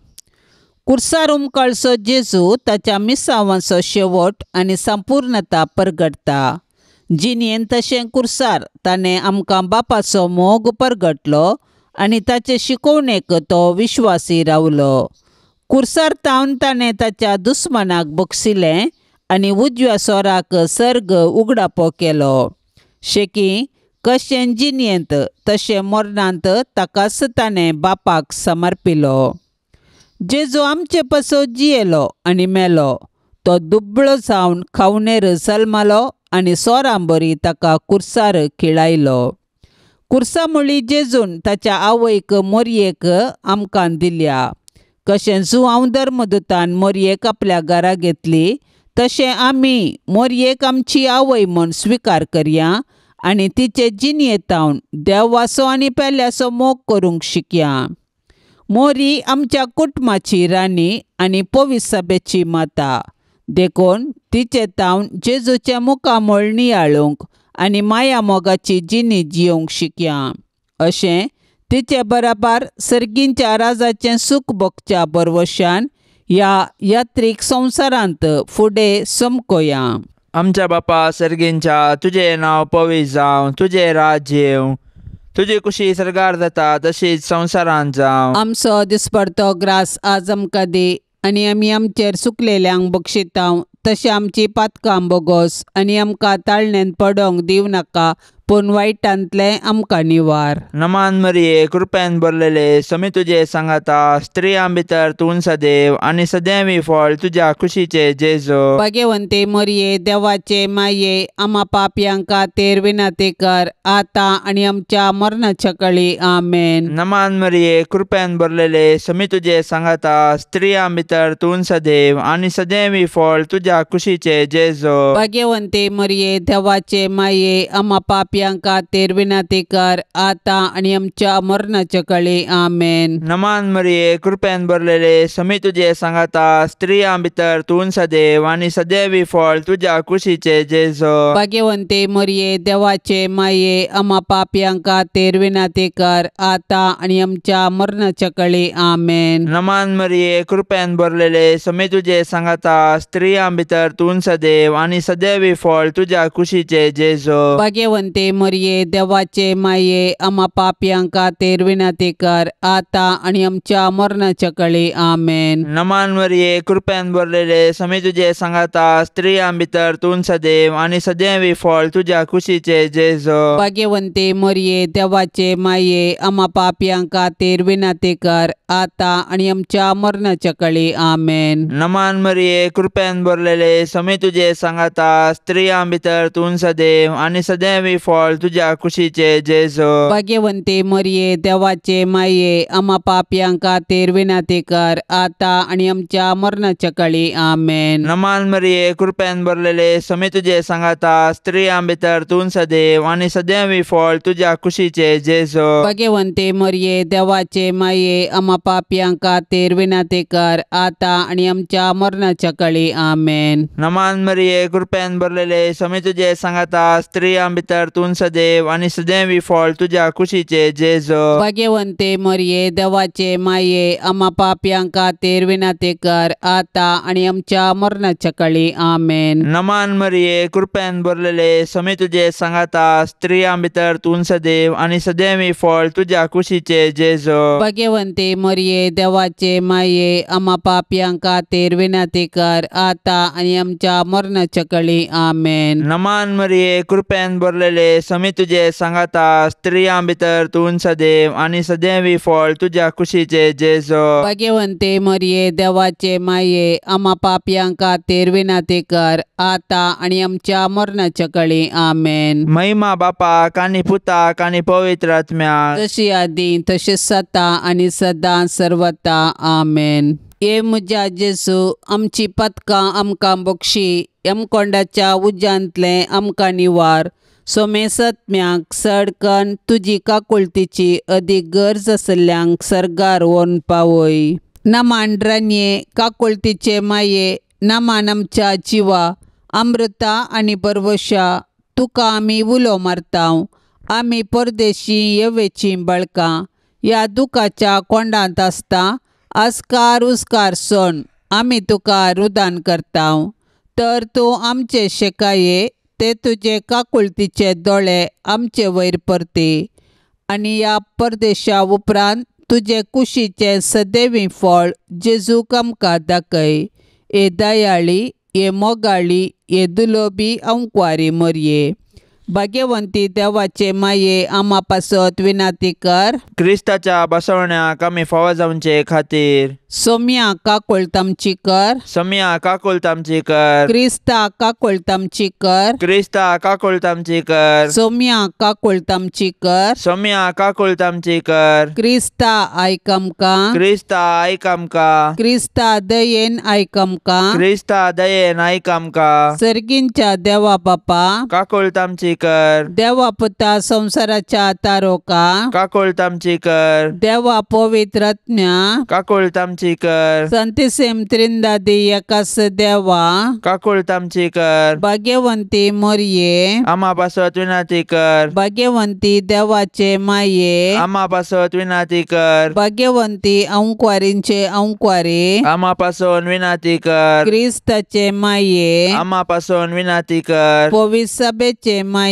कुर्सार उमकळसो जेजू ताच्या मिसावांचो शेवट आनी संपूर्णता परगटता. जिणेन तशें कुर्सार ताणें आमकां बापाचो मोग परगटलो आनी ताचे शिकवणेक तो विश्वासी रावलो. कुर्सार तावन ताणें ताच्या दुस्मनाक बक्षिलें आनी उजव्या सोराक सर्ग उगडापो केलो. शेकी कशें जिणेंत तशें मरणांत ताकाच ताणें बापाक समर्पिलो. जेजू आमचे पासो जियेलो आनी मेलो. तो दुबळो जावन खावनेर जल्मालो आनी सोरां बरी ताका कुर्सार खिळायलो. कुर्सा मुळी जेजून ताच्या आवयक मोरयेक आमकां दिल्या. कशें जुआंव धर्मदुतान मोरयेक आपल्या घरा घेतली तशें आमी मोरयेक आमची आवय म्हूण स्विकार करया आनी तिचे जिणयेतावन देव वासो आनी पेल्याचो मोग करूंक शिकया. मोरी आमच्या कुटुंबाची राणी आनी पवित्र सभेची माता देखून तिचे तावन जेजूचे मुखामोळ नियाळूंक आनी माया मोगाची जिणी जियोंक शिकया. अशें तिचे बराबर सर्गींच्या राजाचें सूख भोगच्या बरवशान ह्या यात्रीक संवसारांत फुडें समकोया. आमच्या बापा सर्गींच्या, तुजें नांव पवित्र जावं, तुजें राज्य येवं, तुजी कुशी सरगार जाता तशीच संवसारांत जावं. आमचो दिसपडतो ग्रास आज आमकां दी आनी आमी आमचेर चुकलेल्यांक बक्षितांव तशें आमची पातकां बोगोस आनी आमकां ताळणेंत पडोंक दिव नाका पूण वायटांतले आमकां निवार. नमान मरिये, कृपेन भरलेले, समी तुजे सांगाता, स्त्रियां भितर तूं सदैव आनी सदैवी फळ तुज्या कुशीचे जेजू. भाग्यवंते मरिये, देवाचे माये, आम्हा पापयांक खातीर विनंती कर, आतां आनी आमच्या मरणाच्या काळी. आमेन. नमान मरिये, कृपेन भरलेले, समी तुजे सांगाता, स्त्रियां भितर तूं सदैव आनी सदैवी फळ तुज्या कुशीचे जेजू. भाग्यवंते मरिये, देवाचे माये, आम्हा पापयांक खातीर विनंती कर, आतां आनी आमच्या मरणाच्या काळी. आमेन. नमान मरिये, कृपेन भरलेले, समी तुजे सांगाता, स्त्रियां भितर तूं सदैव आनी सदैवी फळ तुज्या कुशीचे जेजू. भाग्यवंते मरिये, देवाचे माये, आम्हा पापयांक खातीर विनंती कर, आतां आनी आमच्या मरणाच्या काळी. आमेन. नमान मरिये, कृपेन भरलेले, समी तुजे सांगाता, स्त्रियां भितर तूं सदैव आनी सदैवी फळ तुज्या कुशीचे जेजू. भाग्यवंते मरिये, देवाचे माये, आम्हा पापयांक खातीर विनंती कर, आतां आनी आमच्या मरणाच्या काळी. आमेन. नमान मरिये, कृपेन भरलेले, समी तुजे सांगाता, स्त्रियां भितर तूं सदैव आनी सदैवी फळ तुज्या कुशीचे जेजू. भाग्यवंते मरिये, देवाचे माये, आम्हा पापयांक खातीर विनंती कर, आतां आनी आमच्या मरणाच्या काळी. आमेन. नमान मरिये, कृपेन भरलेले, समी तुजे सांगाता, स्त्रियां भितर तूं सदैव आनी सदैवी फळ तुज्या कुशीचे जेजू. भाग्यवंते मरिये, देवाचे माये, आम्हा पापयांक खातीर विनंती कर, आतां आनी आमच्या मरणाच्या काळी. आमेन. नमान मरिये, कृपेन भरलेले, समी तुजे सांगाता, स्त्रियां भितर तूं सदैव आनी सदैवी फळ तुज्या कुशीचे जेजू. भाग्यवंते मरिये, देवाचे माये, आम्हा पापयांक खातीर विनंती कर, आतां आनी आमच्या मरणाच्या काळी. आमेन. नमान मरिये, कृपेन भरलेले, समी तुजे सांगाता, स्त्रियां भितर तूं सदैव आनी सदैवी फळ तुज्या कुशीचे जेजू. भाग्यवंते मरिये, देवाचे माये, आम्हा पापयांक खातीर विनंती कर, आतां आनी आमच्या मरणाच्या काळी. आमेन. नमान मरिये, कृपेन भरलेले, समी तुजे सांगाता, स्त्रियां भितर तूं सदैव आनी सदैवी फळ तुज्या कुशीचे जेजू. भाग्यवंते मरिये, देवाचे माये, आम्हा पापयांक खातीर विनंती कर, आतां आनी आमच्या मरणाच्या काळी. आमेन. नमान मरिये, कृपेन भरलेले, समी तुजे सांगाता, स्त्रियां भितर तूं सदैव आनी सदैवी फळ तुज्या कुशीचे जेजू. भाग्यवंते मरिये, देवाचे माये, आम्हा पापयांक खातीर विनंती कर, आतां आनी आमच्या मरणाच्या काळी. आमेन. महिमा बापाक आनी पुताक आनी पवित्र आत्म्याक, जशी आदी तशेंच सता आनी सदां सर्वता. आमेन. ये म्हज्या जेजू, आमची पथकां आमकां बक्षी, यमकोंडाच्या उज्यांतले आमकां निवार. सोमे सत्म्याक सडकन तुजी काकुळतीची अदीक गरज आसल्यांक सरगार व्हरून पावय. नमान रान्ये, काकुळतीचे माये, नमान आमच्या जिवा, अमृता आनी बरवशा, तुका आमी उलो मारतांव. आमी परदेशी येवेची बळकां ह्या दुखाच्या कोंडांत आसता. आस्कार उस्कार सोन आमी तुका रुदान करतांव. तर तूं आमचे शेकाये, ते तुजे काकुळतीचे दोळे आमचे वयर परते आनी ह्या परदेशा उपरांत तुजे कुशीचे सदैवी फळ जेजूक आमकां दाखय. ए दयाळी, ए मोगाळी, ए दुलोबी अंकवारी मरये, भाग्यवंती देवाचे माये आम्हा पासत विनंती कर. क्रिस्ताच्या बसवण्याक आमी फावो जावचे खातीर सोम्या काकोळतामची कर. सम्या काकोलतामची कर. क्रिस्ता काकोळतामची कर. क्रिस्ता काकोलतामची कर. सोम्या काकोळतामची कर. सम्या काकोलतामची कर. क्रिस्ता आयक आमकां. क्रिस्ता आयक आमकां. क्रिस्ता दयेन आयक आमकां. क्रिस्ता दयेन आयक आमकां. सर्गींच्या देवा बापा. काकोलतामची कर. देवा पुता संसाराच्या तारोका. काकोलतामची कर. देवा पवित्रज्ञा. काकोलतामची कर. संतिसेम त्रिंदादी एकास देवा. काकोलतामची कर. भाग्यवंती मोरये. आम्हा पासत विनंती कर. भाग्यवंती देवाचे माये. आम्हा पासत विनंती कर. भाग्यवंती अंकुवारींचे अंकुवारी. आम्हा पासून विनंती कर. क्रिस्ताचे माये. आम्हा पासून विनंती कर. पवित्र सभेचे माये.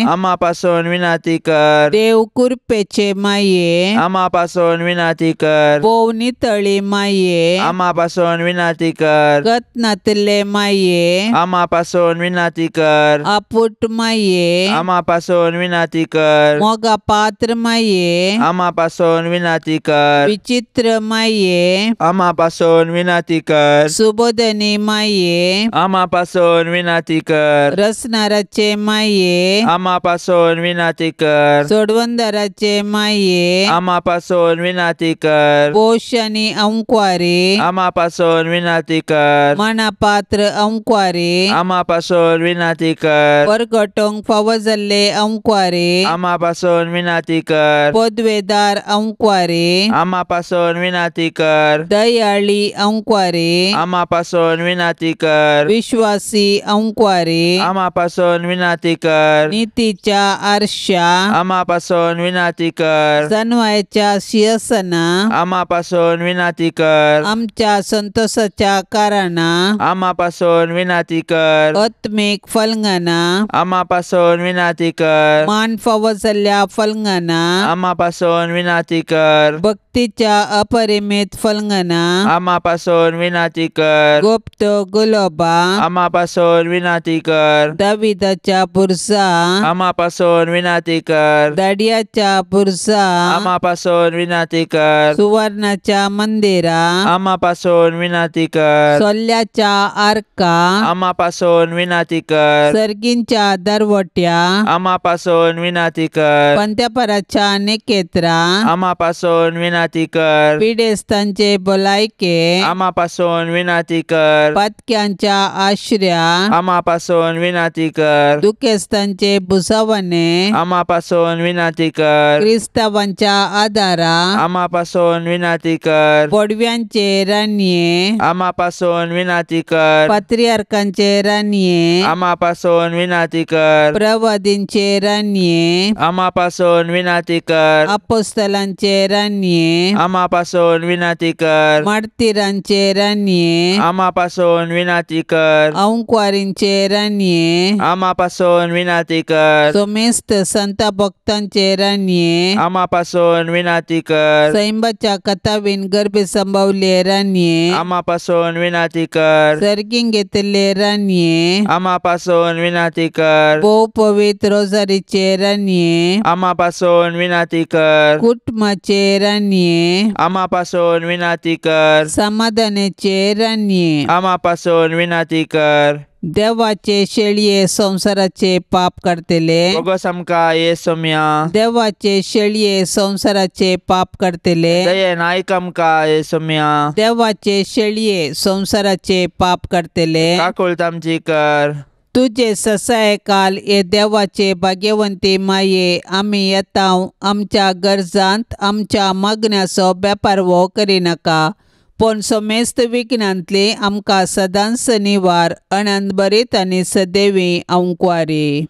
आम्हा पासून विनंती कर. देव कुरपेचे माये. आम्हा पासून विनंती कर. पोव नितळी माये. आम्हा पासून विनंती कर. गतनातले माये. आम्हा पासून विनंती कर. आपुट माये. आम्हा पासून विनंती कर. मोगा पात्र माये. आम्हा पासून विनंती कर. विचित्र माये. आम्हा पासून विनंती कर. सुबोधनी माये. आम्हा पासून विनंती कर. रसनाराचे माये. आम्हा पासून विनंती कर. सोडवंदराचे माये. आम्हा पासून विनंती कर. पोषणी अंकुवारी. आम्हा पासून विनंती कर. मनापात्र अंकुवारी. आम्हा पासून विनंती कर. परगटोंक फावो जाल्ले अंकुवारी. आम्हा पासून विनंती कर. पदवेदार अंकुवारी. आम्हा पासून विनंती कर. दयाळी अंकुवारी. आम्हा पासून विनंती कर. विश्वासी अंकुवारी. आम्हा पासून विनंती कर. नीतीच्या आरशा. आम्हा पासून विनंती कर. जानवायच्या सिंहासना. आम्हा पासून विनंती कर. आमच्या संतोषाच्या कारणा. आम्हा पासून विनंती कर. आत्मिक फलंगना. आम्हा पासून विनंती कर. मान फावो जाल्ल्या फलंगना. आम्हा पासून विनंती कर. भक्तीच्या अपरिमित फलंगना. आम्हा पासून विनंती कर. गुप्त गुलाबा. आम्हा पासून विनंती कर. दाविदाच्या पुरसा. आम्हा पासून विनंती कर. दाडियाच्या पुरसा. आम्हा पासून विनंती कर. सुवर्णाच्या मंदिरा. आम्हा पासून विनंती कर. सोल्ल्याच्या आर्का. आम्हा पासून विनंती कर. सर्गींच्या दरवट्या. आम्हा पासून विनंती कर. पंत्यापराच्या नेकेत्रा. आम्हा पासून विनंती कर. पिडेस्तांचे भलायके. आम्हा पासून विनंती कर. पातक्यांच्या आश्र्या. आम्हा पासून विनंती कर. दुखेस्तांचे बुसावणे. आम्हा पासून विनंती कर. क्रिस्तावांच्या आदारा. आम्हा पासून विनंती कर. पडव्यांचे रान्ये. आम्हा पासून विनंती कर. पात्रियार्कांचे रान्ये. आम्हा पासून विनंती कर. प्रवादींचे रान्ये. आम्हा पासून विनंती कर. अपोस्तलांचे रान्ये. आम्हा पासून विनंती कर. मार्तिरांचे रान्ये. आम्हा पासून विनंती कर. अंकुवारींचे रान्ये. आम्हा पासून विनंती कर. सोमेस्त संत भक्तांचे रान्ये. आम्हा पासून विनंती कर. सैंबाच्या कथावीन गर्भे संभवले रान्ये. आम्हा पासून विनंती कर. सर्गीन घेतले रान्ये. आम्हा पासून विनंती कर. भोव पवित्र रोजारीचे रान्ये. आम्हा पासून विनंती कर. कुटुंबाचे रान्ये. आम्हा पासून विनंती कर. समाधानाचे रान्ये. आम्हा पासून विनंती कर. देवाचे शेळये संसाराचे पाप करतले. बोगस आमकां येसुम्या. देवाचे शेळये संसाराचे पाप करतले. दयेन आयक आमकां येसुम्या. देवाचे शेळये संसाराचे पाप करतले. काकुळतामची कर. तुझे ससाय काल ये देवाचे भाग्यवंती माये. आम्ही येताव आमच्या गरजांत आमच्या मागण्याचो बेपारवो करिनाका. पण समेस्त विघ्नांतली आमकां सदांच निवार. अनंत बरीत आनी सदैवी अंकुवारी.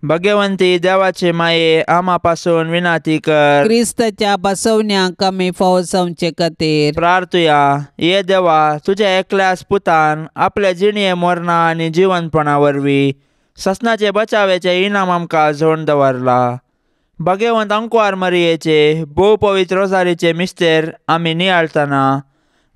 भाग्यवंती देवाचे माये आम्हा पासून विनंती कर. क्रिस्ताच्या बसवण्याक आमी फावो जावचे खातीर प्रार्थुया. ये देवा, तुझ्या एकल्याच पुतान आपल्या जिणये मरणा आनी जिवंतपणा वरवीं ससनाचे बचावेचे इनाम आमकां जोडून दवरला. भाग्यवंत अंकुवार मरियेचे भोव पवित्र रोजारीचे मिस्तेर आमी नियाळतना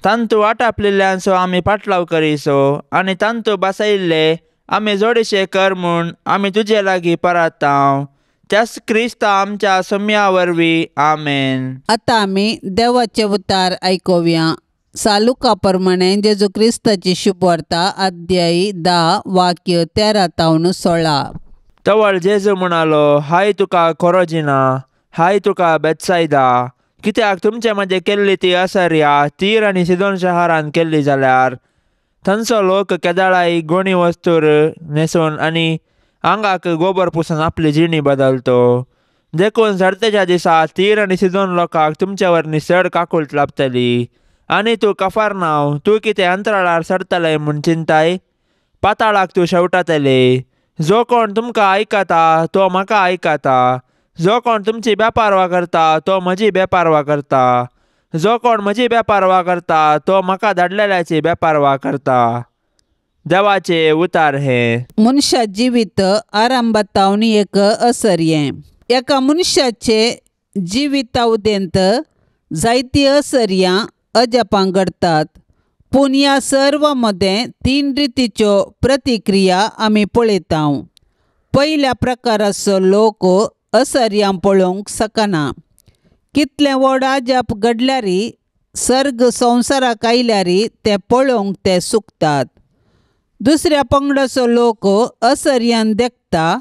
तांतू आटापलेल्यांचो आमी पाटलाव करिसो आनी तांतू बसयिल्ले आमी जोडशे कर म्हूण आमी तुजे लागीं परतांव. त्याच क्रिस्त आमच्या सम्या वरवीं. आमेन. आतां आमी देवाचे उतार आयकुया. सालुका प्रमाणे जेजू क्रिस्ताची शुभवार्ता अध्याय 10 वाक्य 13-16. तवळ जेजू म्हणालो, हाय तुका खोरोजिना, हाय तुका बेतसायदा, कित्याक तुमचे मदें केल्ली ती असर्या तीर आनी सिदोन शहरान केल्ली जाल्यार थंयचो लोक केदाळाई गोणी वस्तूर न्हेसून आनी आंगाक गोबर पुसून आपली जिणी बदलतो. देखून सर्तेच्या दिसा तीर आनी सिदोन लोकांक तुमचे वरनी चड काकूळट लाभतली. आनी तूं कफारनांव, तूं कितें अंतराळार सरतलें म्हूण चिंताय? पाताळाक तूं शेवटातलें. जो कोण तुमकां आयकता तो म्हाका आयकता. जो कोण तुमची बेपारवा करता तो म्हजी बेपारवा करता. जो कोण म्हजी बेपारवा करता तो म्हाका धाडलेल्याची बेपारवा करता. देवाचे उतार हे. मनशा जिवीत आरंभातावन एक असर्ये. एका मनशाचे जिवितावदेंत जायती असर्यां अजापां घडतात. पूण ह्या सर्व मदें 3 रितीच्यो प्रतिक्रिया आमी पळयतांव. पयल्या प्रकाराचो लोक असर्यां पळोवंक शकना. कितलें व्हड अजाप घडल्यारी सर्ग संवसाराक आयल्यारी ते पळोवंक ते सुकतात. दुसऱ्या पंगडाचो लोक असर्यान देखता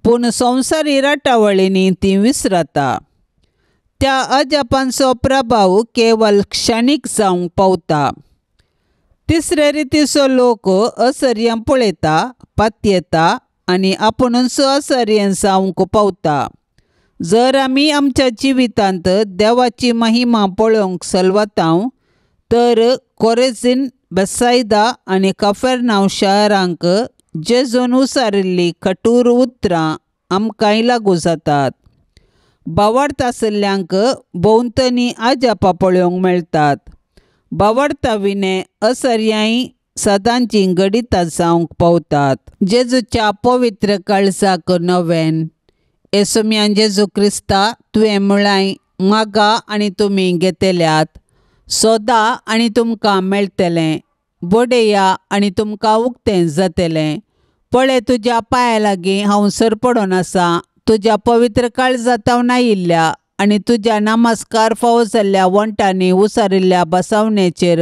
पूण संवसारी राटावळींनी ती विसरता. त्या अजापांचो प्रभाव केवळ क्षणीक जावंक पावता. तिसरे रितीचो लोक असर्यां पळयता, पातयेता आनी आपुणूच असर्यें जावंक पावता. जर आमी आमच्या जिवितांत देवाची महिमा पळोवंक सलवतांव तर कोरेझीन, बेतसायदा आनी कफरनांव शारांक जेजून उसारिल्लीं कठोर उतरां आमकांय लागू जातात. बावडत आशिल्ल्यांक भोंवतणी अजापां पळोवंक मेळटात. बावडता विने असर्याय सदांची घडितां जावंक पावतात. जेजूच्या पवित्र काळजाक नवेन. येसुम्यान जेजू क्रिस्ता, तुवें म्हळाय, मागा आनी तुमी घेतल्यात, सोदा आनी तुमकां मेळटलें, बोडेया आनी तुमकां उक्तें जातलें. पळय, तुज्या पांया लागीं हांव सरपडून आसा. तुज्या पवित्र काळजांत आयिल्ल्या आनी तुज्या नमस्कार फावो जाल्ल्या वंटांनी उसारिल्ल्या बसवणेचेर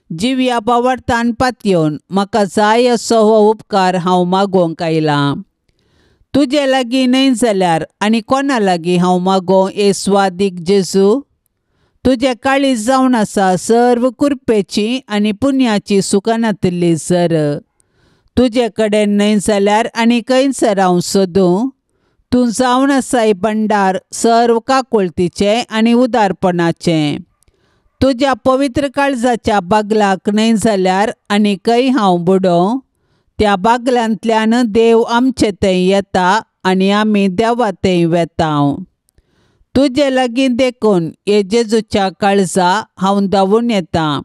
जिव्या बावडतान पातयेवन म्हाका जाय असो हो उपकार हांव मागोवंक आयलां. तुजे लागीं न्हय जाल्यार आनी कोणा लागीं हांव मागों ए स्वादीक जेजू? तुजें काळीज जावन आसा सर्व कुरपेची आनी पुण्याची सुकनातली सर. तुजे कडेन न्हय जाल्यार आनी खंयसर हांव सोदूं? तूं जावन आसाय भंडार सर्व काकुळतीचे आनी उदारपणाचें. तुज्या पवित्र काळजाच्या बागलाक न्हय जाल्यार आनी खंय हांव बुडों? त्या बागलांतल्यान देव आमचे थंय येता आनी आमी देवा थंय वेतांव. तुजे लागीं देखून हे जेजूच्या काळजा हांव धांवून येतां.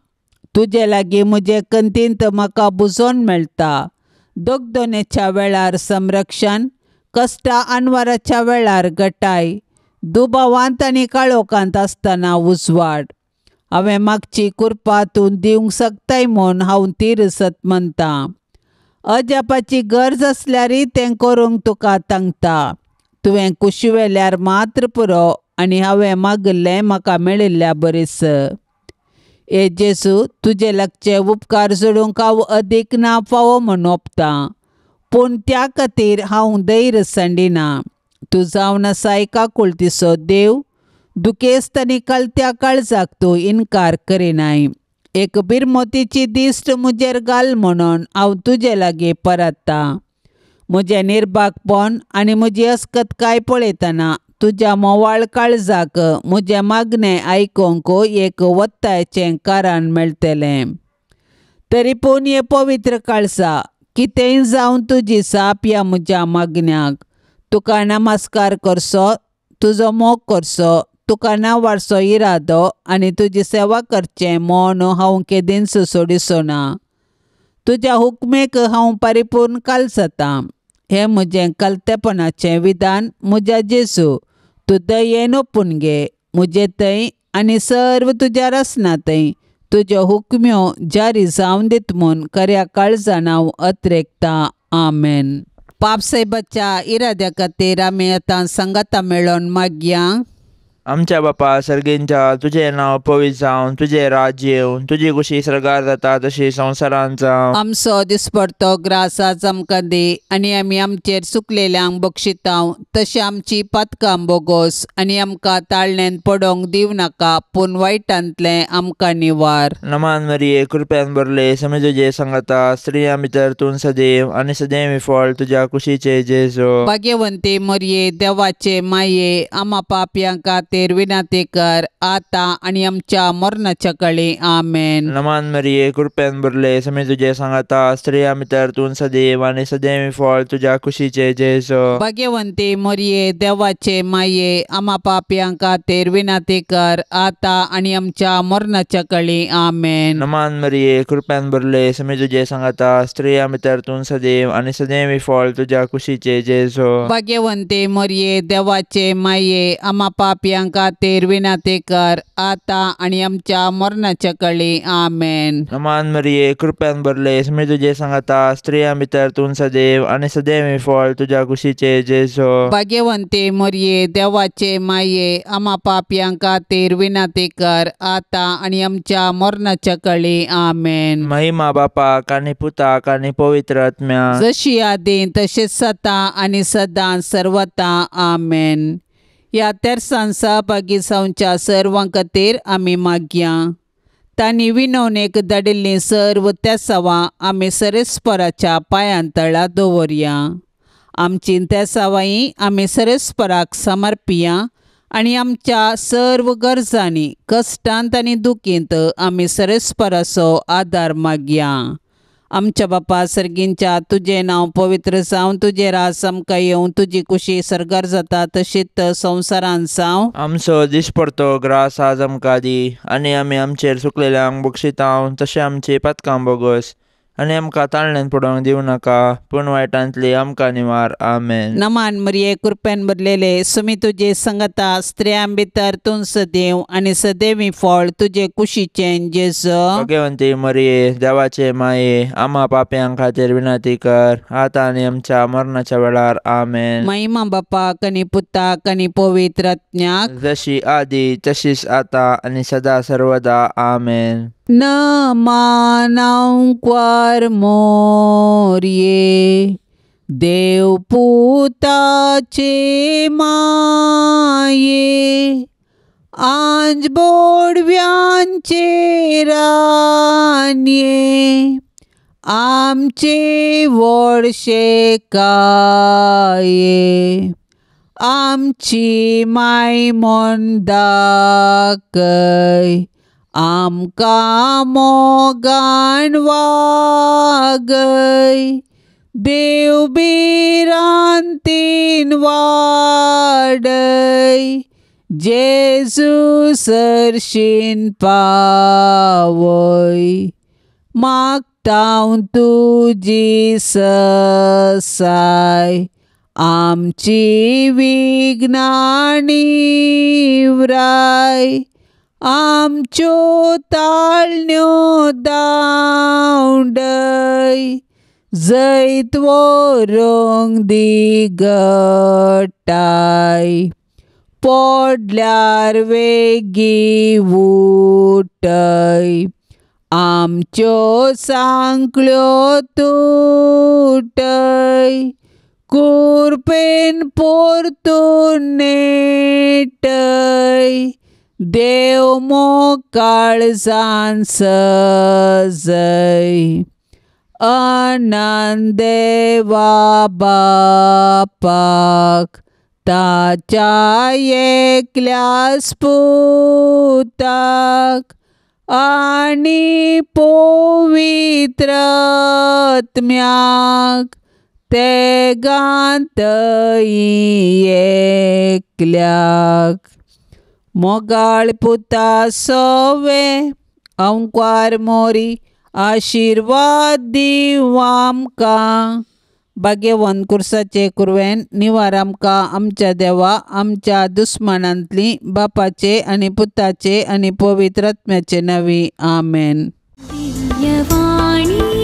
तुजे लागीं म्हजे खंतींत म्हाका बुजोवन मेळटा. दोगदोनेच्या वेळार संरक्षण, कश्टा आनवाराच्या वेळार घटाय, दुबावांत आनी काळोखांत आसतना उजवाड. हांवें मागची कृपा तूं दिवंक शकताय म्हूण हांव तिरसत म्हणटां. अजापाची गरज आसल्यारय तें करूंक तुका सांगता. तुवें कुशिवेल्यार मात्र पुरो आनी हांवें मागिल्लें म्हाका मेळिल्ल्या बरीस. ए जेजू, तुजे लागचे उपकार जोडूंक हांव अदीक ना फावो म्हूण ओंपतां. पूण त्या खातीर हांव धैर्य सांडिना. तूं जावन आसाय काकुळतीचो देव. दुखेस्त आनी कलत्या काळजाक तूं इन्कार करिनाय. एक बिरमोतीची दिश्ट म्हजेर घाल म्हणून हांव तुजे लागीं परतां. म्हजें निर्भागपण आनी म्हजी अस्कतकाय पळयतना तुज्या मोवाळ काळजाक म्हजें मागणें आयकूंक एक वत्तायचें कारण मेळटलें. तरी पूण हे पवित्र काळजा, कितेंय जावन तुजी साप ह्या म्हज्या मागण्याक. तुका नमस्कार करचो, तुजो मोग करचो, तुका नांवारचो इरादो आनी तुजी सेवा करचें मोन हांव केदींच सोडिचो ना. तुज्या हुकमेक हांव परिपूर्ण कालसतां. हें म्हजें कलतेपणाचें विधान म्हज्या जेजू तूं दयेन ओपून घे. म्हजे थंय आनी सर्व तुज्या रसना थंय तुज्यो हुकम्यो जारी जावन दित म्हूण खऱ्या काळजान हांव अत्रेकतां. आमेन. पापसाहेबाच्या इराद्या खातीर आमी आतां संगता मेळोन मागया. आमच्या बापा सर्गेंच्या तुझें नांव पवित्र जावं, तुझें राज्य येवं, तुजी कुशी स्वर्गार जाता तशी संवसारांत जावं. आमचो दिसपडतो ग्रास आज आमकां दे, आनी आमी आमचेर चुकलेल्यांक बक्षितांव, तशें आमची पातकां बोगोस आनी आमकां ताळण्यांत पडोवंक दिवं नाका, पूण वायटांतलें आमकां निवार. नमान मरिये कृपेन भरले समी तुजे संगता, स्त्रियां भितर तूं सदैव आनी सदैव फळ तुज्या कुशीचे जेजो. भाग्यवंते मरिये देवाचे माये, आमा पापयां खातीर विनाती कर, आतां आनी आमच्या मरणाच्या काळी आमेन. नमान मरिये कृपेन भरले समी तुजे संगता, स्त्रियां भितर तूं सदैव आनी सदैव फळ तुज्या कुशीचे जेजो. भाग्यवंते मरिये देवाचे माये, आमा पापयां खातीर विनाती कर, आतां आनी आमच्या मरणाच्या काळी आमेन. नमान मरिये कृपेन भरले समी तुजे संगता, स्त्रियां भितर तूं सदैव आनी सदैव फळ तुज्या कुशीचे जेजो. भाग्यवंते मरिये देवाचे माये, आमा पापयां खातीर विनाती कर, आतां आनी आमच्या मरणाच्या काळी आमेन. नमान मरिये कृपेन भरले समी तुजे संगता, स्त्रियां भितर तूं सदैव आनी सदैव फळ तुज्या कुशीचे जेजो. भाग्यवंते मरिये देवाचे माये, आमा पापयां खातीर विनाती कर, आतां आनी आमच्या मरणाच्या काळी आमेन. महिमा बापाक आनी पुताक आनी पवित्र आत्म्याक, जशी आदी तशेंच आतां आनी सदां सर्वता आमेन. ह्या तेर्सान सहभागी जावच्या सर्वां खातीर आमी मागया. तांणी विनवणेक धाडिल्लीं सर्व तेसावां आमी सरेस्पराच्या पांयां तळा दवरया. आमची तेसावांय आमी सरेस्पराक समर्पिया आनी आमच्या सर्व गरजांनी कश्टांत आनी दुखींत आमी सरेस्पराचो आदार मागया. आमच्या बापा सर्गींच्या तुजें नांव पवित्र जावं, तुजें रास आमकां येवं, तुजी कुशी सर्गार जाता तशीच संवसारांत जावं. आमचो दिसपडतो ग्रास आज आमकां दी, आनी आमी आमचेर चुकलेल्यांक बक्षितांव, तशें आमची पातकां बोगोस आनी आमकां ताळण्यांत पडोवंक दिवं नाका, पूण वायटांतली आमकां निवार. आमेन. नमान मरिये कृपेन भरलेले समी तुजे संगता, स्त्रियां भितर तूं सदैव आनी सदैवी फळ तुजे कुशीचें जेजो. भाग्यवंती मरिये देवाचे माये, आमा पापयां खातीर विनाती कर, आतां आनी आमच्या मरणाच्या वेळार आमेन. महिमा बापाक आनी पुताक आनी पवित्र आत्म्याक, जशी आदी तशीच आतां आनी सदा सर्वदा आमेन. नमानंक्वार मोरये, देव पुताचे माये, आंज बोडव्यांचे रान्ये, आमचे वडशे काये, आमची माय म्हूण दाखय, आमकां मोगान वागय, देव बिरांतीन वाडय, जेजू सरशीन पावय, मागतां तुजी ससाय, आमची विघ्नां निवराय, आमच्यो ताळण्यो दावडय, जैत व्हरोंक दिगटाय, पडल्यार वेगी उठय, आमच्यो सांकल्यो तुटय, कुरपेन परतून नेटय, देव मोकाळजान सजय, अनंत देवा बापाक, ताच्या एकल्याच पुताक, आनी पवित्र आत्म्याक, तेगांतय एकल्याक, मोगाळ पुता सोवे अंकार मोरी, आशिर्वाद दिव आमकां. भाग्यवन कुर्साचे कुरवेन निवार आमकां आमच्या देवा, आमच्या दुस्मनांतली, बापाचे आनी पुताचे आनी पवित्र आत्म्याचे नवी. आमेन. दिव्यवाणी